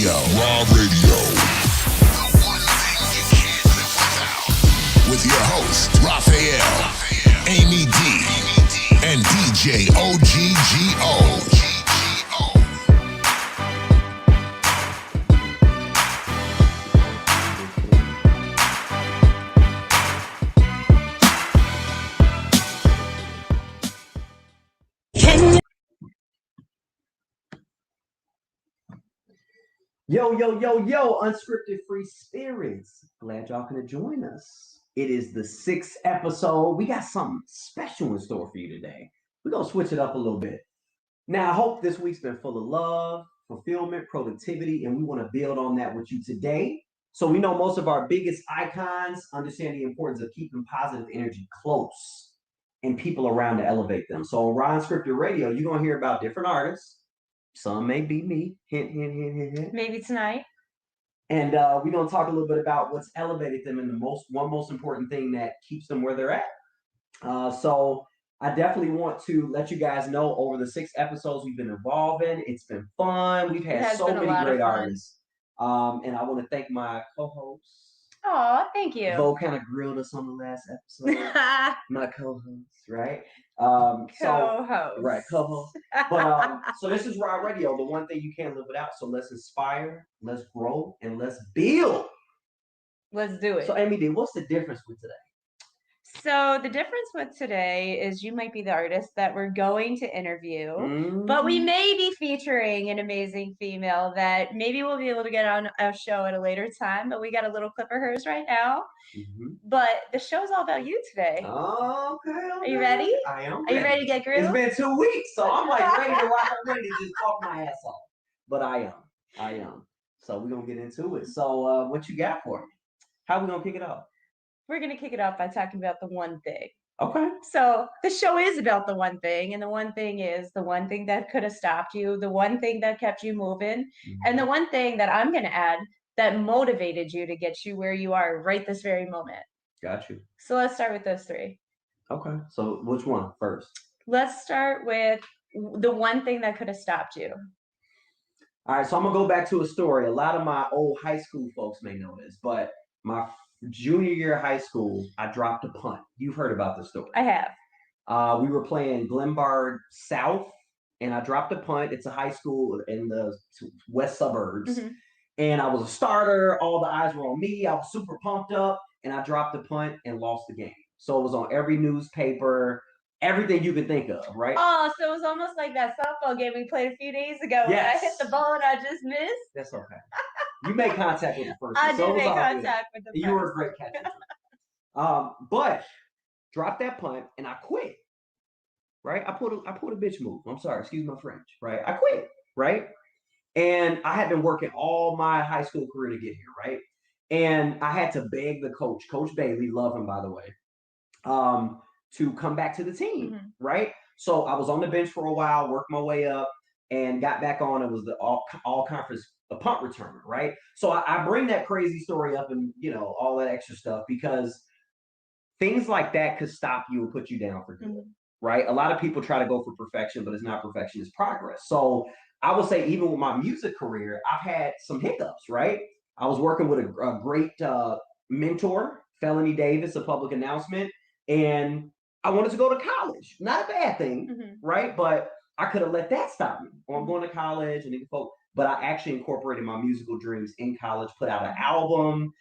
Radio. Raw Radio. The one thing you can't live without. With your host, Raphael, Amy D, and DJ OGGO. Yo, unscripted free spirits. Glad y'all can join us. It is the 6th episode. We got something special in store for you today. We're going to switch it up a little bit. Now, I hope this week's been full of love, fulfillment, productivity, and we want to build on that with you today. So we know most of our biggest icons understand the importance of keeping positive energy close and people around to elevate them. So on Raw Unscripted Radio, you're going to hear about different artists. Some may be me. Hint, hint, hint, hint, hint. Maybe tonight. And we're going to talk a little bit about what's elevated them and the most important thing that keeps them where they're at. So I definitely want to let you guys know over the 6 episodes we've been involved in. It's been fun. We've had so many great artists. And I want to thank my co-hosts. Oh, thank you. Vo kind of grilled us on the last episode. My co-host, right? Co-host. Right, co-host. But so this is Raw Radio, the one thing you can't live without. So let's inspire, let's grow, and let's build. Let's do it. So Amy D, what's the difference with today? So the difference with today is you might be the artist that we're going to interview, but we may be featuring an amazing female that maybe we'll be able to get on our show at a later time, but we got a little clip of hers right now. But the show's all about you today. Okay. Are you ready? I am. Are you ready to get grilled? It's been 2 weeks, so I'm like ready to rock. I'm ready to just talk my ass off. But I am. So we're gonna get into it. So what you got for me? How we gonna kick it off? We're going to kick it off by talking about the one thing. Okay. So the show is about the one thing, and the one thing is the one thing that could have stopped you, the one thing that kept you moving, and the one thing that I'm going to add that motivated you to get you where you are right this very moment. Got you. So let's start with those 3. Okay. So which one first? Let's start with the one thing that could have stopped you. All right. So I'm going to go back to a story. A lot of my old high school folks may know this, but my junior year of high school, I dropped a punt. You've heard about this story. I have. We were playing Glenbard South, and I dropped a punt. It's a high school in the west suburbs. And I was a starter. All the eyes were on me. I was super pumped up, and I dropped the punt and lost the game. So it was on every newspaper, everything you could think of, right? Oh, so it was almost like that softball game we played a few days ago when I hit the ball and I just missed. That's okay. You made contact with the person. I did make contact with the person. You were a great catcher. But dropped that punt and I quit. Right? I pulled a bitch move. I'm sorry, excuse my French. Right? I quit. Right? And I had been working all my high school career to get here. Right? And I had to beg the coach, Coach Bailey, love him by the way, to come back to the team. Right? So I was on the bench for a while, worked my way up, and got back on. It was the all conference a punt returner, right? So I bring that crazy story up and all that extra stuff because things like that could stop you and put you down for good, right? A lot of people try to go for perfection, but it's not perfection, it's progress. So I would say even with my music career, I've had some hiccups, right? I was working with a great mentor, Felony Davis, a public announcement, and I wanted to go to college. Not a bad thing, right? But I could have let that stop me. Or I'm going to college and but I actually incorporated my musical dreams in college, put out an album,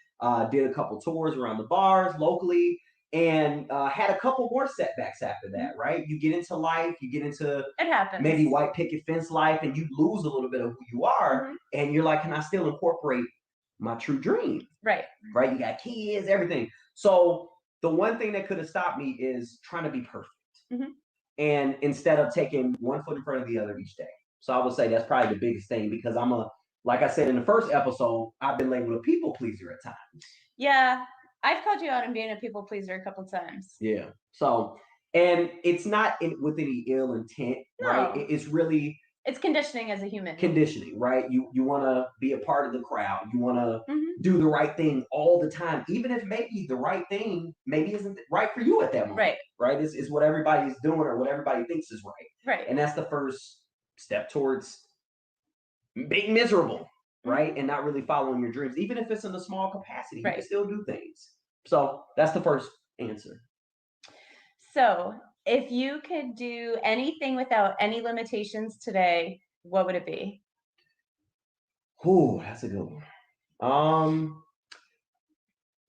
did a couple tours around the bars locally, and had a couple more setbacks after that, right? You get into life, you get into it happens. Maybe white picket fence life, and you lose a little bit of who you are, and you're like, can I still incorporate my true dream? Right. Right? You got kids, everything. So the one thing that could have stopped me is trying to be perfect. And instead of taking one foot in front of the other each day. So I would say that's probably the biggest thing because like I said in the first episode, I've been labeled a people pleaser at times. Yeah, I've called you out on being a people pleaser a couple times. Yeah. So, and it's not with any ill intent, right? It's really It's conditioning as a human. Conditioning, right? You want to be a part of the crowd. You want to do the right thing all the time, even if maybe the right thing maybe isn't right for you at that moment. Right. Right? It's what everybody's doing or what everybody thinks is right. Right. And that's the first step towards being miserable. right? And not really following your dreams, even if it's in a small capacity, you Right. can still do things. So that's the first answer. So if you could do anything without any limitations today, what would it be? Oh, that's a good one.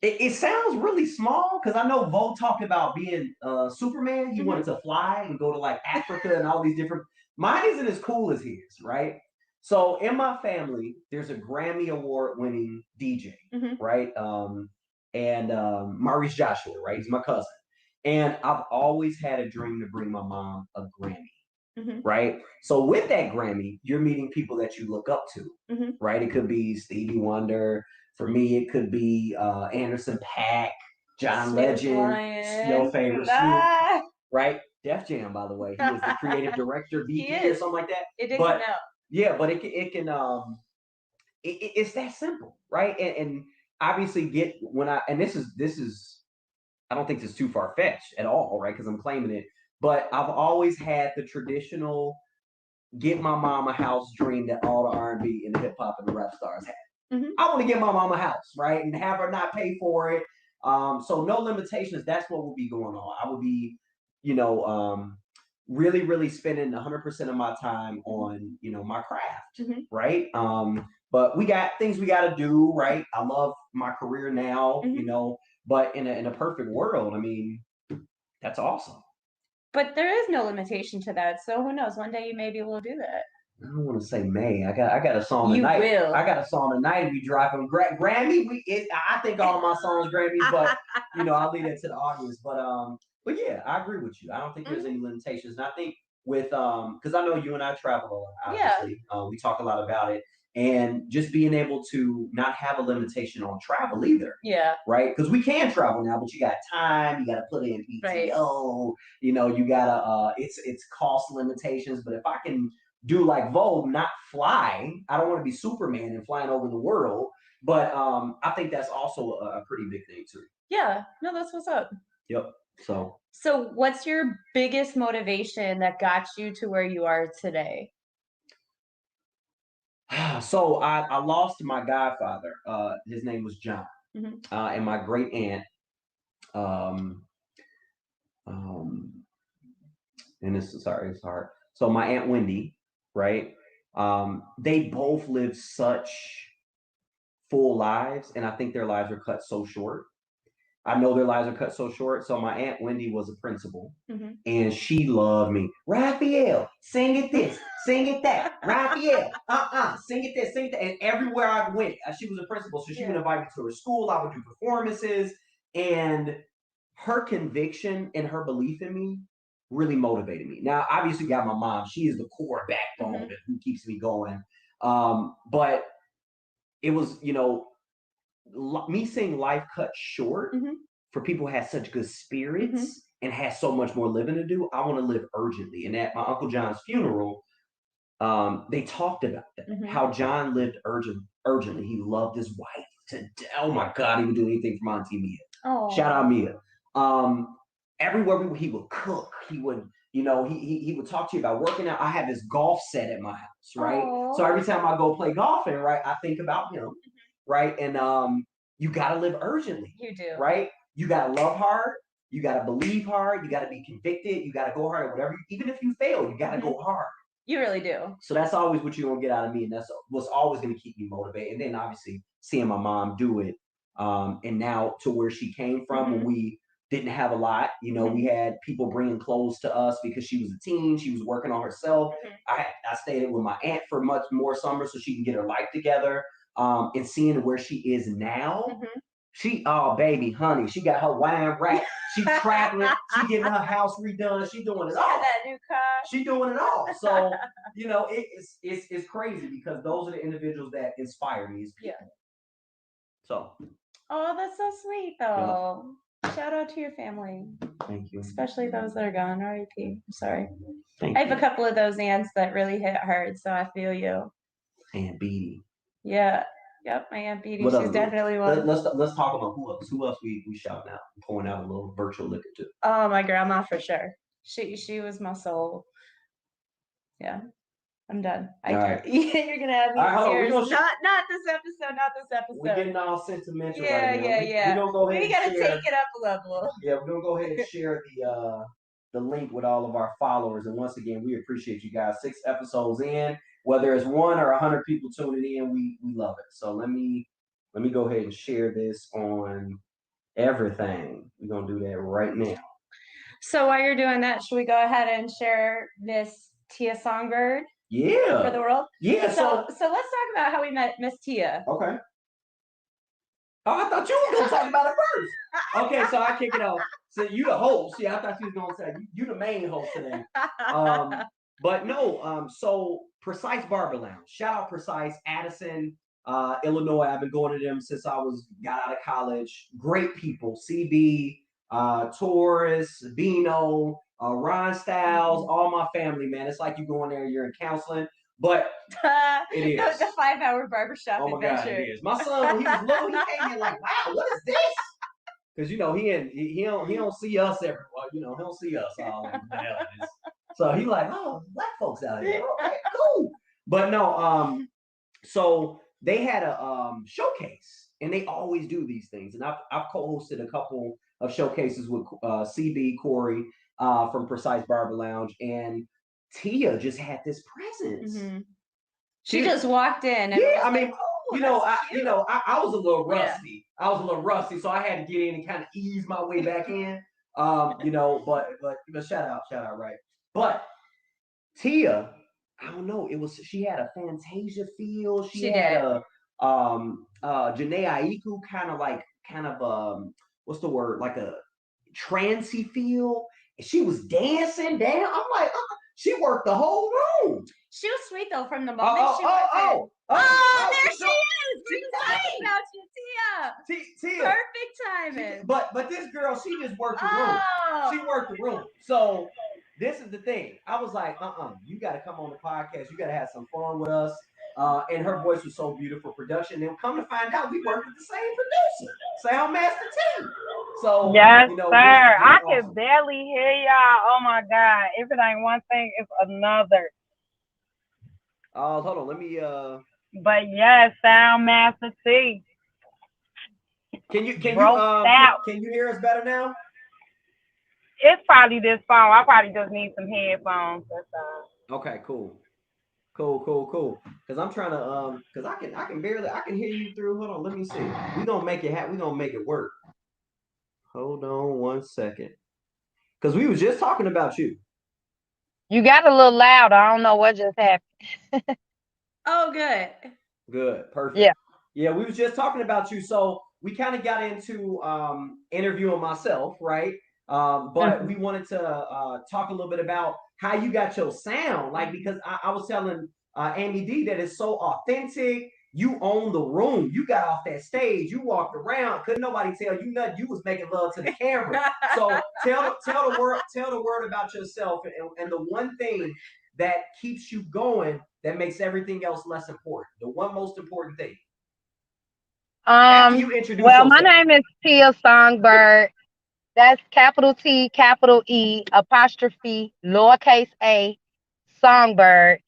It sounds really small because I know Vo talked about being Superman. He wanted to fly and go to like Africa and all these different. Mine isn't as cool as his, right? So in my family, there's a Grammy Award winning DJ, right? And Maurice Joshua, right? He's my cousin. And I've always had a dream to bring my mom a Grammy, right? So with that Grammy, you're meeting people that you look up to, right? It could be Stevie Wonder. For me, it could be Anderson .Paak, John Legend, your favorite Snoop, right? Def Jam, by the way, he is the creative director, VP, or something like that. It didn't know. Yeah, but it can it's that simple, right? And obviously this is I don't think this is too far fetched at all, right? Because I'm claiming it, but I've always had the traditional get my mom a house dream that all the R&B and the hip hop and the rap stars had. I want to get my mom a house, right? And have her not pay for it. So no limitations. That's what will be going on. I would be, really, really spending 100% of my time on, my craft, right? But we got things we got to do, right? I love my career now, but in a perfect world, I mean, that's awesome. But there is no limitation to that. So who knows? One day you may be able to do that. I don't want to say May. I got a song tonight. You will. I got a song tonight. We dropping Grammy. I think all my songs Grammys, but I'll leave that to the audience. But yeah, I agree with you. I don't think there's any limitations. And I think with because I know you and I travel a lot. Obviously, we talk a lot about it, and just being able to not have a limitation on travel either. Yeah. Right. Because we can travel now, but you got time. You got to put in PTO. Right. You gotta. It's cost limitations. But if I can do like Vogue, not fly. I don't want to be Superman and flying over the world, but I think that's also a pretty big thing too. Yeah, no, that's what's up. Yep. So what's your biggest motivation that got you to where you are today? So I lost my godfather. His name was John, and my great aunt. And it's hard. So my aunt Wendy, right? They both lived such full lives, and I think their lives are cut so short. I know their lives are cut so short. So my aunt Wendy was a principal, and she loved me. Raphael, sing it this, sing it that. Raphael, sing it this, sing it that. And everywhere I went, she was a principal, so she would invite me to her school. I would do performances, and her conviction and her belief in me really motivated me. Now, obviously, got my mom. She is the core backbone who keeps me going. But it was, me seeing life cut short for people who had such good spirits and had so much more living to do. I want to live urgently. And at my Uncle John's funeral, they talked about that, how John lived urgently. He loved his wife to oh my God, he would do anything for Auntie Mia. Oh. Shout out Mia. Everywhere he would cook, he would, he would talk to you about working out. I have this golf set at my house, right? Oh. So every time I go play golfing, right, I think about him, right? And you got to live urgently. You do. Right? You got to love hard. You got to believe hard. You got to be convicted. You got to go hard at whatever. Even if you fail, you got to go hard. You really do. So that's always what you're going to get out of me. And that's what's always going to keep me motivated. And then obviously seeing my mom do it. And now to where she came from when we didn't have a lot. We had people bringing clothes to us because she was a teen. She was working on herself. I stayed with my aunt for much more summers so she can get her life together. And seeing where she is now, she, oh baby, honey, she got her wine rack. She traveling. She getting her house redone. She doing it all. Got that new car. She doing it all. So it's crazy because those are the individuals that inspire me as people. Yeah. So. Oh, that's so sweet, though. Yeah. Shout out to your family. Thank you. Especially those that are gone. R.I.P. I'm sorry. Thank I have a couple of those aunts that really hit hard, so I feel you. Aunt Beatty. Yeah. Yep, my Aunt Beatty. She's definitely one. Let's talk about who else. Who else we shouting out, pouring out a little virtual liquor to. Oh, my grandma for sure. She was my soul. Yeah. I'm done. All right. You're gonna have me All right, hold on. tears. Not this episode. Not this episode. We're getting all sentimental Yeah, right now. yeah. We're gonna go ahead We and gotta share. take it up a level. Yeah, we're gonna go ahead and share the link with all of our followers. And once again, we appreciate you guys. 6 episodes in, whether it's 1 or 100 people tuning in, we love it. So let me go ahead and share this on everything. We're gonna do that right now. So while you're doing that, should we go ahead and share Miss Tea-Songbird? Yeah. For the world? Yeah. So let's talk about how we met Miss Tia. Okay. Oh, I thought you were gonna talk about it first. Okay, so I kick it off. So you the host. Yeah, I thought you was gonna say you the main host today. But no, so Precise Barber Lounge. Shout out Precise, Addison, Illinois. I've been going to them since I got out of college. Great people. CB, Taurus, Bino, Ron Styles, all my family, man. It's like you go in there, you're in counseling. But it is the 5-hour barbershop adventure. God, it is. My son, when he was little, he came in like, wow, what is this? Because he don't see us everywhere. He don't see us all in the So he like, oh, black folks out here. Okay, cool. But no, so they had a showcase, and they always do these things. And I've co-hosted a couple of showcases with CB Corey from Precise Barber Lounge, and Tia just had this presence. Mm-hmm. She just walked in. And I mean, I was a little rusty. Yeah. I was a little rusty, so I had to get in and kind of ease my way back in. But shout out, right? But Tia, I don't know. She had a Fantasia feel. She had a Janae Aiku kind of what's the word? Like a trancey feel. And she was dancing down. I'm like, she worked the whole room. She was sweet though from the moment she went in. There she is. We're talking about you, Tia. Tia. Perfect timing. But this girl, she just worked the room. She worked the room. So this is the thing. I was like, you got to come on the podcast. You got to have some fun with us. And her voice was so beautiful. Production. And come to find out, we worked with the same producer, Soundmaster T. So yes, sir. I can barely hear y'all. Oh my God! If it ain't one thing, it's another. Hold on. Let me. But yes, Soundmaster T. Can you hear us better now? It's probably this phone. I probably just need some headphones. Okay, cool. Because I'm trying to because I can hear you through. Hold on, let me see. We're gonna make it work. Hold on 1 second. Because we was just talking about you. You got a little loud. I don't know what just happened. Oh, good. Good. Perfect. Yeah. Yeah, we was just talking about you. So we kind of got into interviewing myself, right? But we wanted to talk a little bit about how you got your sound. Like, because I was telling Amy D that it's so authentic. You own the room. You got off that stage. You walked around. Couldn't nobody tell you nothing. You was making love to the camera. So tell the world about yourself and the one thing that keeps you going that makes everything else less important. The one most important thing. After you introduce yourself. My name is Tea-Songbird. That's capital T, capital E, apostrophe, lowercase a, Songbird.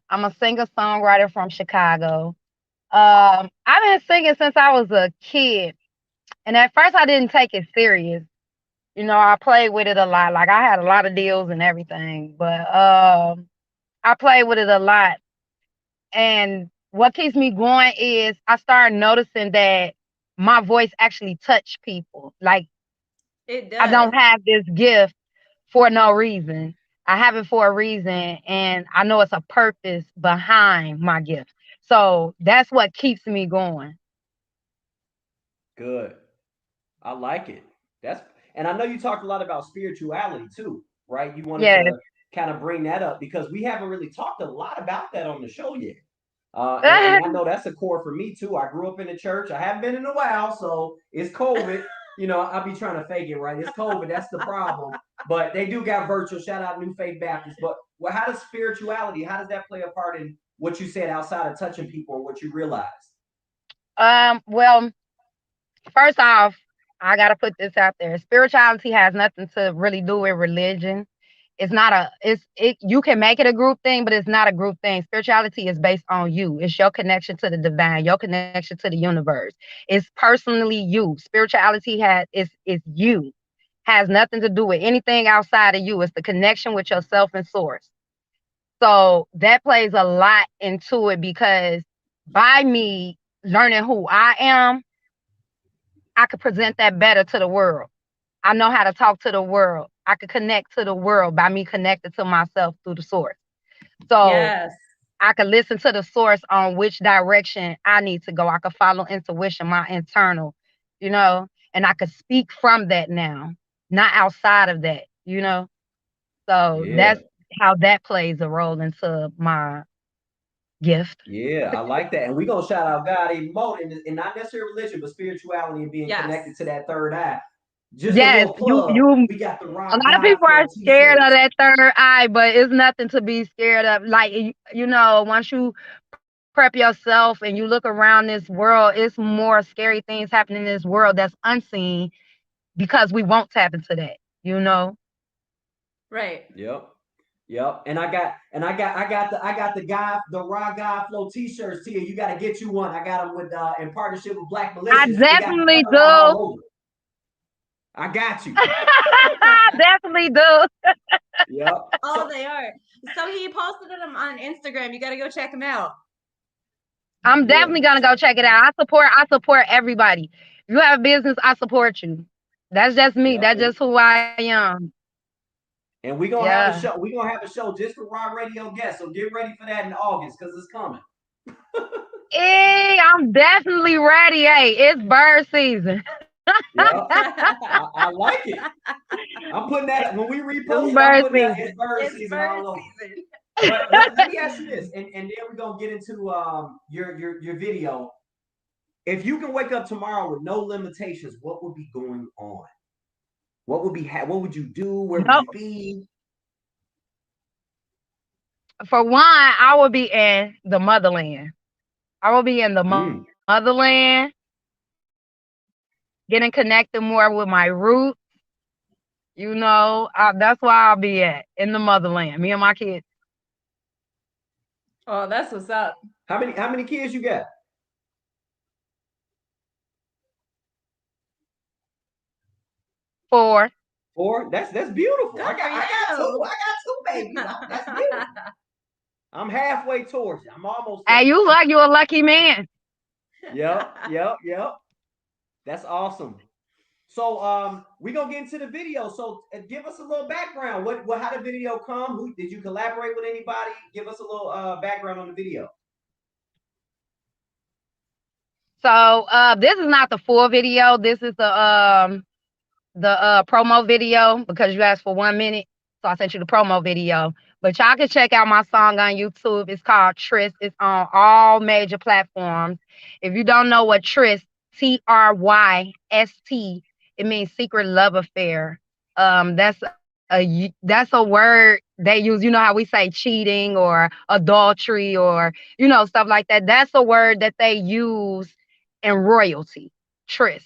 I'm a singer-songwriter from Chicago. I've been singing since I was a kid. And at first I didn't take it serious. I played with it a lot. Like I had a lot of deals and everything. But I played with it a lot. And what keeps me going is I started noticing that my voice actually touched people. Like it does. I don't have this gift for no reason. I have it for a reason, and I know it's a purpose behind my gift. So that's what keeps me going. Good. I like it. And I know you talked a lot about spirituality too, right? You wanted to kind of bring that up because we haven't really talked a lot about that on the show yet. And I know that's a core for me too. I grew up in the church. I haven't been in a while, so it's COVID. I'll be trying to fake it, right? It's COVID. That's the problem. But they do got virtual. Shout out New Faith Baptist. But how does spirituality, how does that play a part in what you said outside of touching people and what you realized? Well, first off, I got to put this out there. Spirituality has nothing to really do with religion. It's not a you can make it a group thing, but it's not a group thing. Spirituality is based on you. It's your connection to the divine, your connection to the universe. It's personally you. Spirituality is you. Has nothing to do with anything outside of you. It's the connection with yourself and source. So that plays a lot into it, because by me learning who I am, I could present that better to the world. I know how to talk to the world. I could connect to the world by me connected to myself through the source. So Yes. I could listen to the source on which direction I need to go. I could follow intuition, my internal, and I could speak from that now, not outside of that, So that's how that plays a role into my gift. Yeah, I like that. And we're going to shout out God even more, and not necessarily religion, but spirituality and being connected to that third eye. Just a little plug. We got the rock. A lot of people are scared of that third eye, but it's nothing to be scared of. Like, once you prep yourself and you look around this world, it's more scary things happening in this world that's unseen, because we won't tap into that, Right. Yep. And I got the Raw God Flow t-shirts here. You got to get you one. I got them with in partnership with Black Militias. I definitely do. I got you. Definitely do. Yep. Oh, they are. So he posted them on Instagram. You got to go check them out. I'm definitely gonna go check it out. I support everybody. If you have a business, I support you. That's just me. Yep. That's just who I am. And we're gonna have a show. We're gonna have a show just for Raw Radio guests. So get ready for that in August, because it's coming. Hey, I'm definitely ready. Hey, it's bird season. Yeah, I like it. I'm putting that when we repost. I'm putting that it's bird season all over. But let me ask you this, and then we're gonna get into your video. If you can wake up tomorrow with no limitations, what would be going on? What would you do? Where would you be? For one, I would be in the motherland. I will be in the motherland, getting connected more with my roots. That's where I'll be at, in the motherland. Me and my kids. Oh, that's what's up. How many kids you got? 4. 4? That's beautiful. I got 2. I got 2 babies. That's beautiful. I'm halfway towards it. I'm almost there. Hey, you're a lucky man. Yep. That's awesome. So we're gonna get into the video. So give us a little background. How did the video come? Who did you collaborate with? Anybody? Give us a little background on the video. So this is not the full video. This is the promo video, because you asked for 1 minute. So I sent you the promo video. But y'all can check out my song on YouTube. It's called Tryst. It's on all major platforms. If you don't know what Tryst, Tryst, it means secret love affair. That's a word they use. You know how we say cheating or adultery or stuff like that. That's a word that they use in royalty. Tryst.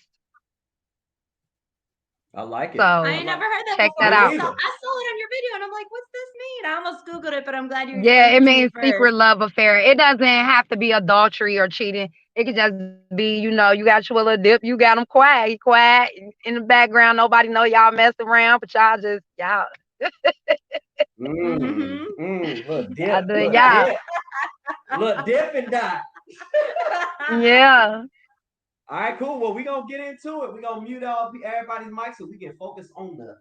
I like it. So I ain't never heard that check before. that out. I saw it on your video and I'm like, what's this mean? I almost Googled it, but I'm glad you it means secret love affair. It doesn't have to be adultery or cheating. It could just be, you got your little dip, you got them quiet in the background. Nobody know y'all messing around, but y'all just Look, dip, look, dip and die. Yeah. All right, cool. Well, we're going to get into it. We're going to mute everybody's mic so we can focus on the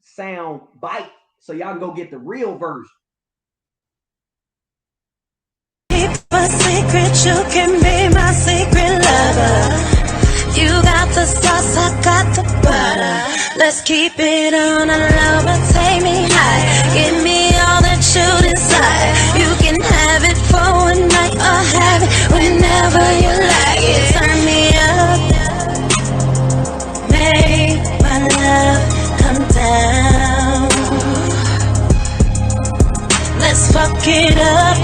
sound bite so y'all can go get the real version. Keep a secret, you can be my secret lover. You got the sauce, I got the butter. Let's keep it on a low, but take me high. Give me all that you desire. You can have it for one night or have it whenever you like it. Turn me up, make my love come down. Let's fuck it up,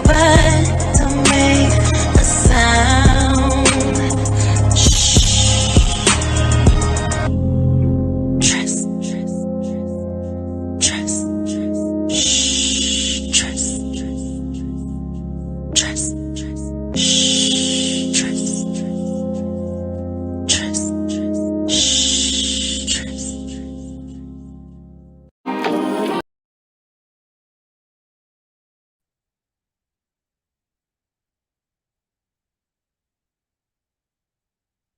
but don't make a sound. Shh. Tryst.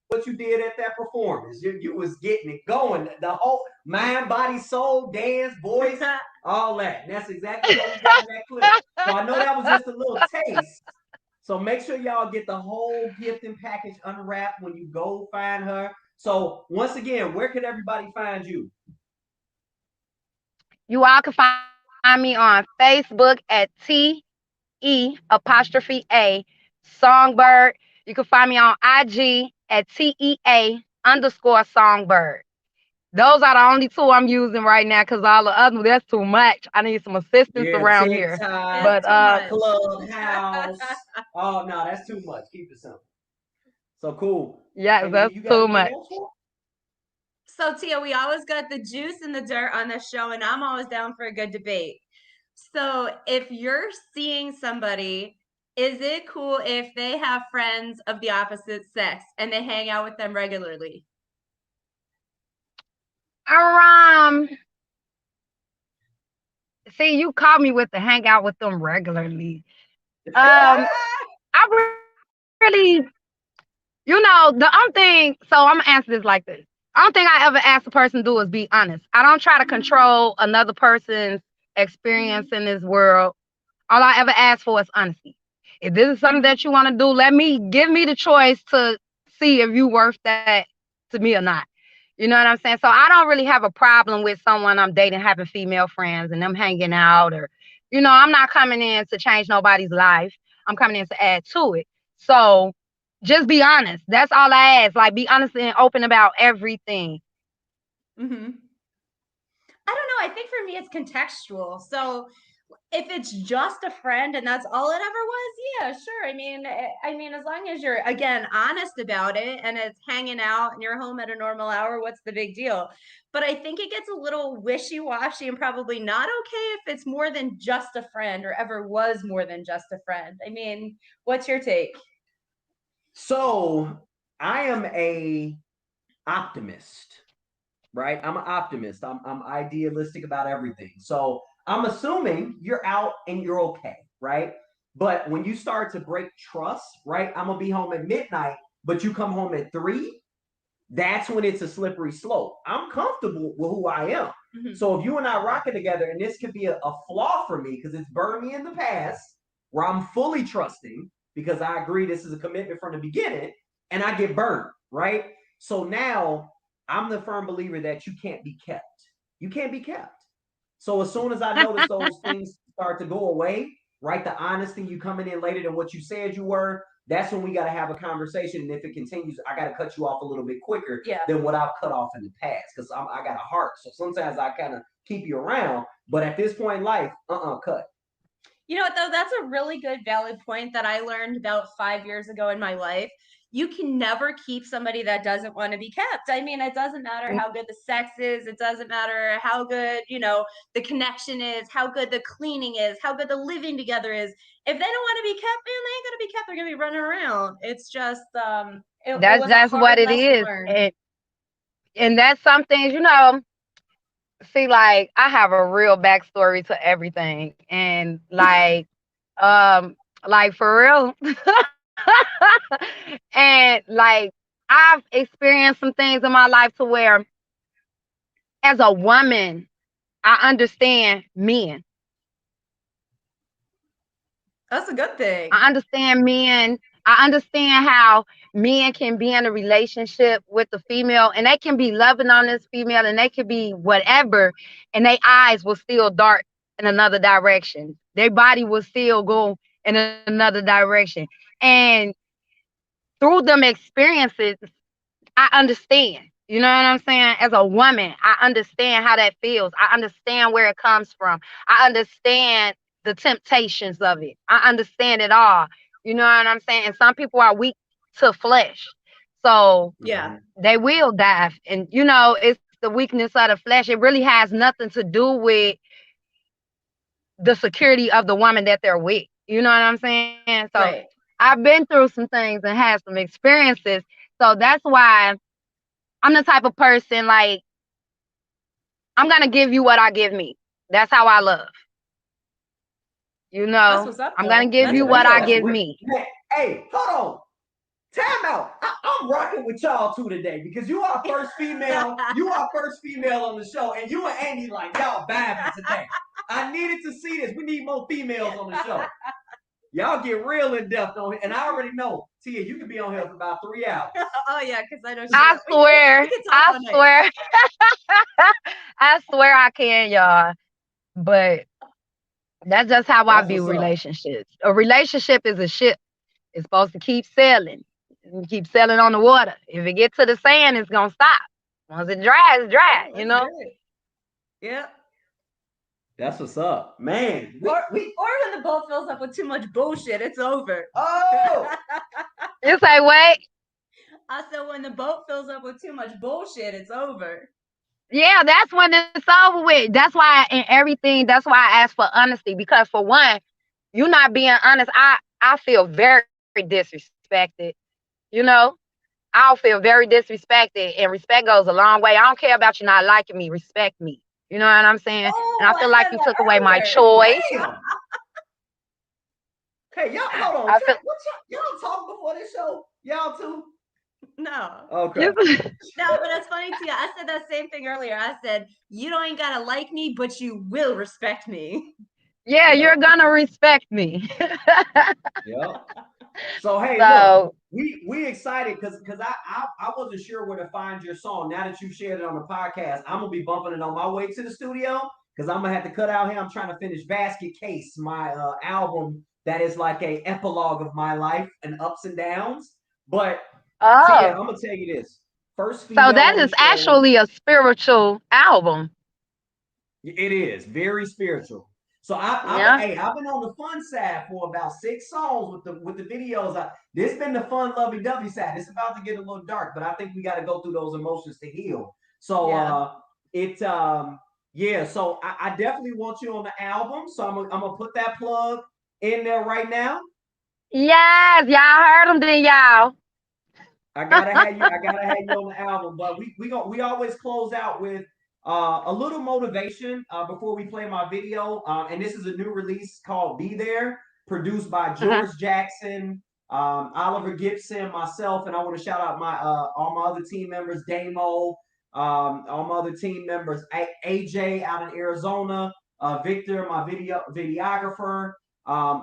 what you did at that performance. You was getting it going. The whole mind, body, soul, dance, voice, all that. And that's exactly what we got in that clip. So I know that was just a little taste. So make sure y'all get the whole gifting package unwrapped when you go find her. So once again, where can everybody find you? You all can find me on Facebook at TE''A Songbird. You can find me on IG at TEA_Songbird. Those are the only two I'm using right now because all the other that's too much. I need some assistance Yeah, around here. TikTok, But Clubhouse. Oh no, that's too much. Keep it simple. So cool. yeah, Amy, that's you got too anything much. else for? So Tia, we always got the juice and the dirt on this show, and I'm always down for a good debate. So if you're seeing somebody, is it cool if they have friends of the opposite sex and they hang out with them regularly? See, you caught me with the hang out with them regularly. I really, the only thing, so I'm gonna answer this like this. The only thing I ever ask a person to do is be honest. I don't try to control another person's experience in this world. All I ever ask for is honesty. If this is something that you want to do, give me the choice to see if you worth that to me or not. You know what I'm saying? So I don't really have a problem with someone I'm dating having female friends and them hanging out or, I'm not coming in to change nobody's life. I'm coming in to add to it. So just be honest. That's all I ask. Like, be honest and open about everything. Mm-hmm. I don't know. I think for me, it's contextual. So if it's just a friend and that's all it ever was, yeah, sure. I mean, as long as you're again honest about it and it's hanging out and you're home at a normal hour, what's the big deal? But I think it gets a little wishy-washy and probably not okay if it's more than just a friend or ever was more than just a friend. I mean, what's your take? So I am a optimist, right? I'm an optimist. I'm idealistic about everything. So I'm assuming you're out and you're okay, right? But when you start to break trust, right? I'm gonna be home at midnight, but you come home at 3. That's when it's a slippery slope. I'm comfortable with who I am. Mm-hmm. So if you and I rocking together, and this could be a flaw for me because it's burned me in the past, where I'm fully trusting because I agree this is a commitment from the beginning, and I get burned, right? So now I'm the firm believer that you can't be kept. You can't be kept. So as soon as I notice those things start to go away, right? The honesty, you coming in later than what you said you were, that's when we got to have a conversation. And if it continues, I got to cut you off a little bit quicker than what I've cut off in the past because I got a heart. So sometimes I kind of keep you around. But at this point in life, cut. You know what, though? That's a really good, valid point that I learned about 5 years ago in my life. You can never keep somebody that doesn't want to be kept. I mean, it doesn't matter how good the sex is. It doesn't matter how good, the connection is, how good the cleaning is, how good the living together is. If they don't want to be kept, man, they ain't going to be kept. They're going to be running around. It's just, that's what it is. And that's something, see, like, I have a real backstory to everything. And like for real. And like I've experienced some things in my life to where as a woman, I understand men. That's a good thing. I understand men. I understand how men can be in a relationship with the female and they can be loving on this female and they can be whatever, and their eyes will still dart in another direction. Their body will still go in another direction. And through them experiences, I understand. You know what I'm saying? As a woman, I understand how that feels. I understand where it comes from. I understand the temptations of it. I understand it all. You know what I'm saying? And some people are weak to flesh. So they will dive. And, it's the weakness of the flesh. It really has nothing to do with the security of the woman that they're with. You know what I'm saying? So I've been through some things and had some experiences. So that's why I'm the type of person, like, I'm going to give you what I give me. That's how I love. That's what's up, I'm going to give you what I give me. Hey, hold on. time out. I'm rocking with y'all too today because you are first female. You are first female on the show, and you and Amy like y'all vibing today. I needed to see this. We need more females on the show. Y'all get real in depth on it, and I already know, Tia, you could be on here for about 3 hours. Oh yeah, because I know. I swear, I swear, I swear I can, y'all. But that's just how I view relationships. A relationship is a ship. It's supposed to keep sailing. Keep sailing on the water. If it gets to the sand, it's gonna stop. Once it dry, it's dry. You know. Yeah. That's what's up, man. Or when the boat fills up with too much bullshit, it's over. Oh. You say wait. I said when the boat fills up with too much bullshit, it's over. Yeah, that's when it's over with. That's why in everything, that's why I ask for honesty. Because for one, you not being honest, I feel very disrespected. You know, I'll feel very disrespected, and respect goes a long way. I don't care about you not liking me. Respect me. You know what I'm saying? Oh, and I feel like you took away my choice. Hey, y'all, hold on. Y'all talk before this show? Y'all too? No. Okay. No, but that's funny too. I said that same thing earlier. I said, you don't ain't gotta like me, but you will respect me. Yeah, you're gonna respect me. Yep. So hey, look, we excited because I wasn't sure where to find your song. Now that you've shared it on the podcast, I'm gonna be bumping it on my way to the studio because I'm gonna have to cut out here. I'm trying to finish Basket Case, my album that is like a epilogue of my life and ups and downs. But yeah, I'm gonna tell you this. First female. So that is actually a spiritual album. It is very spiritual. So I've been on the fun side for about 6 songs with the videos. This been the fun lovey-dovey side. It's about to get a little dark, but I think we got to go through those emotions to heal. So So I definitely want you on the album. So I'm gonna put that plug in there right now. Yes, y'all heard them, then y'all. I gotta have you on the album, but we always close out with a little motivation before we play my video. And this is a new release called Be There, produced by George Jackson, Oliver Gibson, myself, and I want to shout out my all my other team members, Damo, all my other team members, AJ out in Arizona, Victor, my videographer.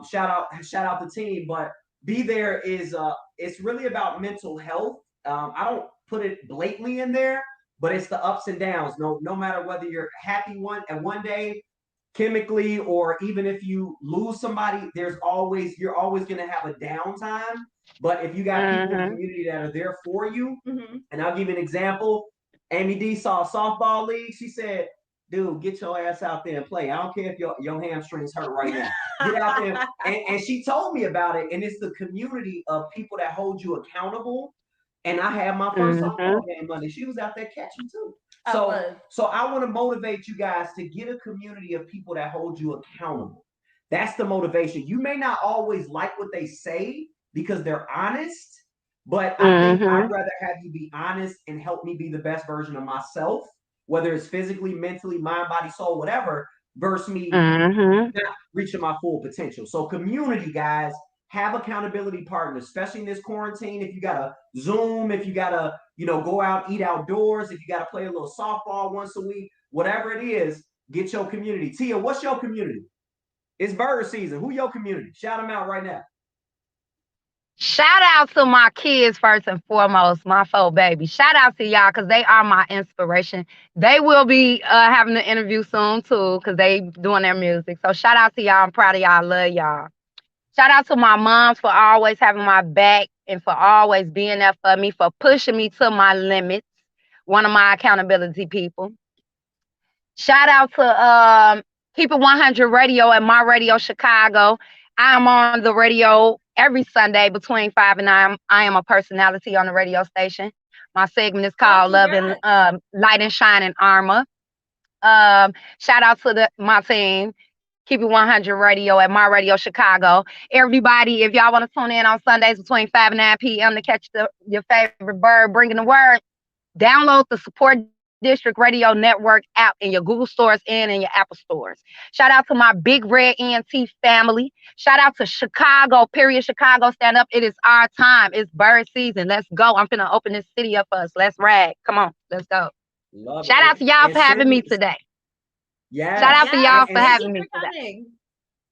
Shout out the team, but Be There is it's really about mental health. I don't put it blatantly in there, but it's the ups and downs. No matter whether you're happy one day, chemically, or even if you lose somebody, you're always gonna have a downtime. But if you got people in the community that are there for you, and I'll give you an example. Amy D saw a softball league. She said, dude, get your ass out there and play. I don't care if your hamstrings hurt right now. Get out there. And she told me about it. And it's the community of people that hold you accountable. And I had my first softball game Monday. She was out there catching too. So I want to motivate you guys to get a community of people that hold you accountable. That's the motivation. You may not always like what they say because they're honest, but I think I'd rather have you be honest and help me be the best version of myself, whether it's physically, mentally, mind, body, soul, whatever, versus me not reaching my full potential. So community, guys, have accountability partners, especially in this quarantine. If you got to Zoom, if you got to, go out, eat outdoors, if you got to play a little softball once a week, whatever it is, get your community. Tia, what's your community? It's bird season. Who your community? Shout them out right now. Shout out to my kids first and foremost, my 4 babies. Shout out to y'all because they are my inspiration. They will be having an interview soon too because they doing their music. So shout out to y'all. I'm proud of y'all. I love y'all. Shout out to my moms for always having my back and for always being there for me, for pushing me to my limits. One of my accountability people. Shout out to Keep It 100 Radio at My Radio Chicago. I am on the radio every Sunday between 5 and 9. I am a personality on the radio station. My segment is called Love and Light and Shine and Armor. Shout out to my team, Keep It 100 Radio at My Radio Chicago. Everybody, if y'all want to tune in on Sundays between 5 and 9 p.m. to catch your favorite bird bringing the word, download the Support District Radio Network app in your Google stores and in your Apple stores. Shout out to my Big Red ENT family. Shout out to Chicago, period. Chicago, stand up. It is our time. It's bird season. Let's go. I'm finna open this city up for us. Let's rag. Come on. Let's go. Love Shout it. out to y'all And for having me Cindy- today. Yeah. Shout out to y'all for and- having me Thank you for today. coming.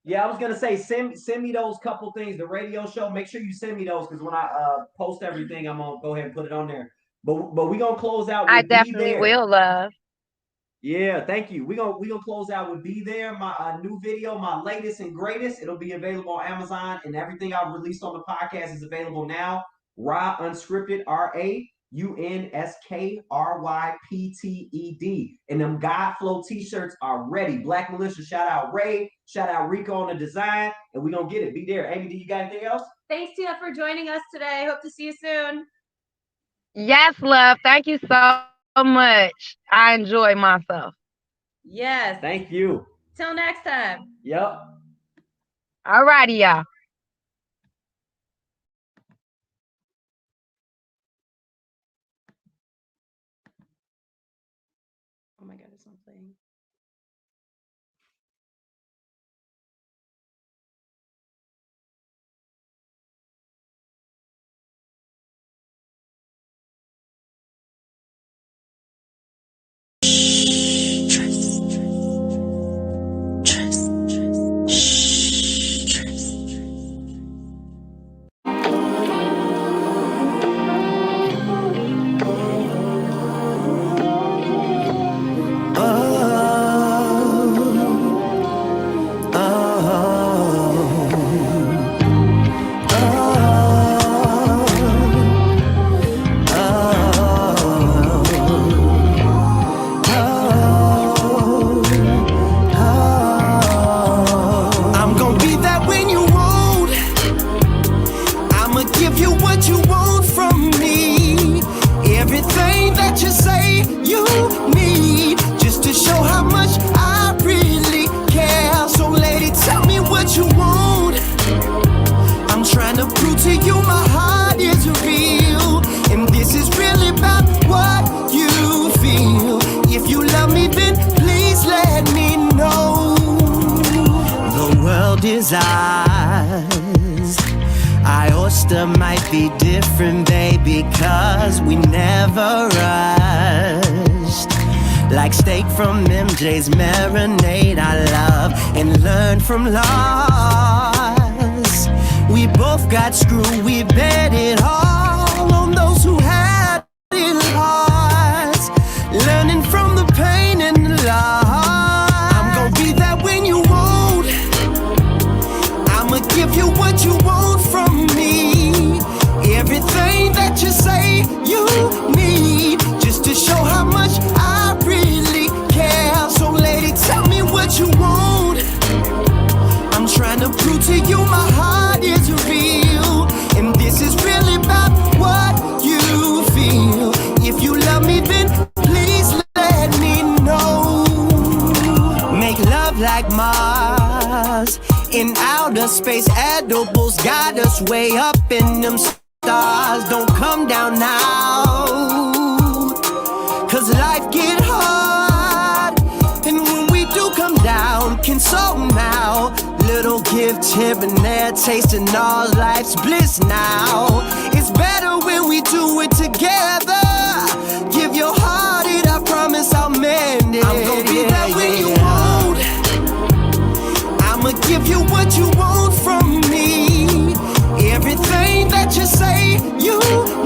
Yeah, I was gonna say send me those couple things. The radio show. Make sure you send me those because when I post everything, I'm gonna go ahead and put it on there. But we gonna close out with I Be definitely There. will, love. Yeah, thank you. We gonna close out with Be There, my new video, my latest and greatest. It'll be available on Amazon, and everything I've released on the podcast is available now. Ra Unscripted, RAUNSKRYPTED. And them God Flow t-shirts are ready. Black Militia, shout out Ray, shout out Rico on the design, and we gonna get it. Be there. Amy, do you got anything else? Thanks, Tia, for joining us today. Hope to see you soon. Yes, love. Thank you so much. I enjoy myself. Yes. Thank you. Till next time. Yep. All righty, y'all. Oh my God, it's not playing. I'm gonna be there when you want. I'ma give you what you want from me. Everything that you say you need, just to show how much I really care. So lady, tell me what you want. I'm trying to prove to you my heart is real, and this is really about what you feel. If you love me, then please let me know. The world is ours. Our oyster might be different, baby, cause we never rushed. Like steak from MJ's marinade, I love and learn from loss. We both got screwed, we bet it all on those who had it hard. Learning from the pain and the loss. I'm gonna be there when you want. I'ma give you what you want from me. Everything that you say you need, just to show how much I really care. So lady, tell me what you want. I'm trying to prove to you my heart is real, and this is really about what you feel. If you love me, then please let me know. Make love like Mars. In outer space, edibles got us way up in them stars. Don't come down now, cause life get hard. And when we do come down, console now. Little gifts here and there, tasting all life's bliss now. It's better when we do it together. Give your heart it, I promise I'll mend it. I'm gonna be there when you want. I'ma give you what you want from me. Everything that you say you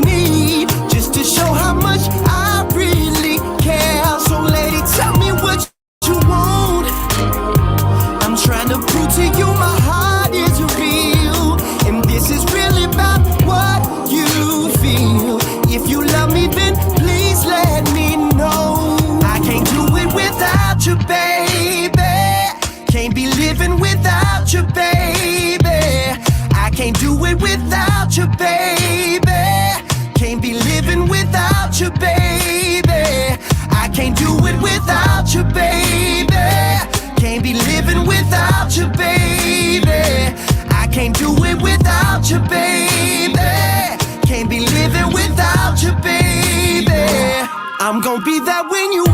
need, just to show how much I really care. So lady, tell me what you want. I'm trying to prove to you my heart is real, and this is really about what you feel. If you love me, then please let me know. I can't do it without you, baby. Can't be living without you, baby. I can't do it without you, baby. Can't be living without you, baby. I can't do it without you, baby. Can't be living without you, baby. I can't do it without you, baby. Can't be living without you, baby. I'm gonna be there when you